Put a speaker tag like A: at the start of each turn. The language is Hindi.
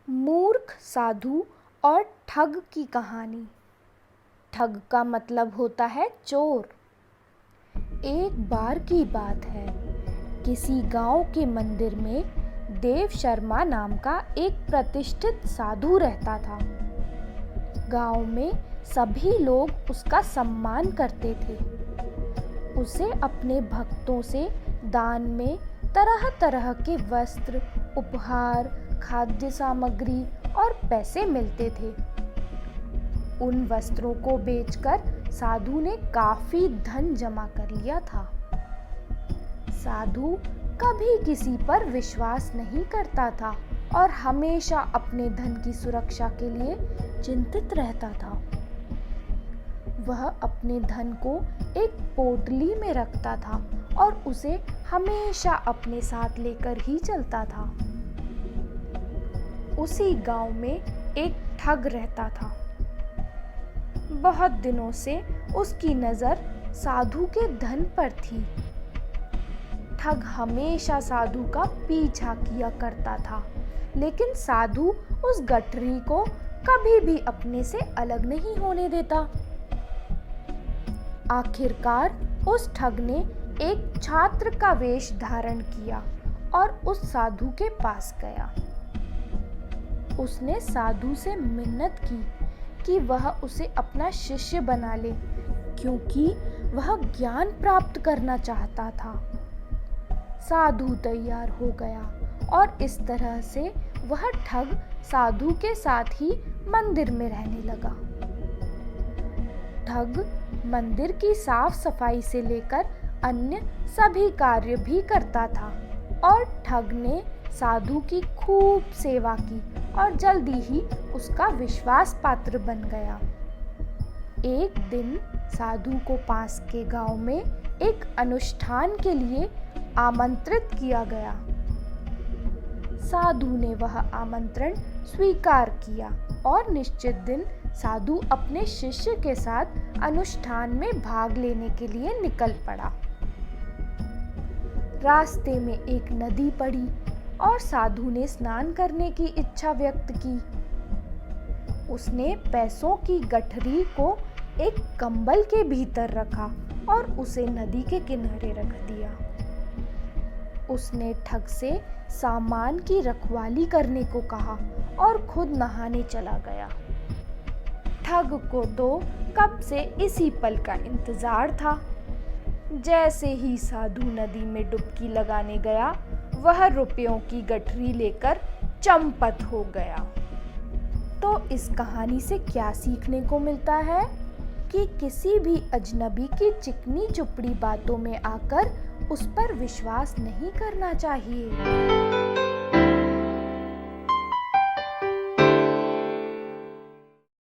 A: मूर्ख साधु और ठग की कहानी। ठग का मतलब होता है चोर। एक बार की बात है, किसी गांव के मंदिर में देव शर्मा नाम का एक प्रतिष्ठित साधु रहता था। गांव में सभी लोग उसका सम्मान करते थे। उसे अपने भक्तों से दान में तरह तरह के वस्त्र, उपहार, खाद्य सामग्री और पैसे मिलते थे। उन वस्त्रों को बेचकर साधु ने काफी धन जमा कर लिया था। साधु कभी किसी पर विश्वास नहीं करता था और हमेशा अपने धन की सुरक्षा के लिए चिंतित रहता था। वह अपने धन को एक पोटली में रखता था और उसे हमेशा अपने साथ लेकर ही चलता था। उसी गांव में एक ठग रहता था। बहुत दिनों से उसकी नजर साधु के धन पर थी। ठग हमेशा साधु का पीछा किया करता था, लेकिन साधु उस गठरी को कभी भी अपने से अलग नहीं होने देता। आखिरकार उस ठग ने एक छात्र का वेश धारण किया और उस साधु के पास गया। उसने साधु से मिन्नत की कि वह उसे अपना शिष्य बना ले, क्योंकि वह ज्ञान प्राप्त करना चाहता था। साधु तैयार हो गया और इस तरह से वह ठग साधु के साथ ही मंदिर में रहने लगा। ठग मंदिर की साफ सफाई से लेकर अन्य सभी कार्य भी करता था और ठग ने साधु की खूब सेवा की और जल्दी ही उसका विश्वास पात्र बन गया। एक दिन साधु को पास के गांव में एक अनुष्ठान के लिए आमंत्रित किया गया। साधु ने वह आमंत्रण स्वीकार किया और निश्चित दिन साधु अपने शिष्य के साथ अनुष्ठान में भाग लेने के लिए निकल पड़ा। रास्ते में एक नदी पड़ी और साधु ने स्नान करने की इच्छा व्यक्त की। उसने पैसों की गठरी को एक कंबल के भीतर रखा और उसे नदी के किनारे रख दिया। उसने ठग से सामान की रखवाली करने को कहा और खुद नहाने चला गया। ठग को तो कब से इसी पल का इंतजार था। जैसे ही साधु नदी में डुबकी लगाने गया, वह रुपयों की गठरी लेकर चंपत हो गया। तो इस कहानी से क्या सीखने को मिलता है कि किसी भी अजनबी की चिकनी चुपड़ी बातों में आकर उस पर विश्वास नहीं करना चाहिए।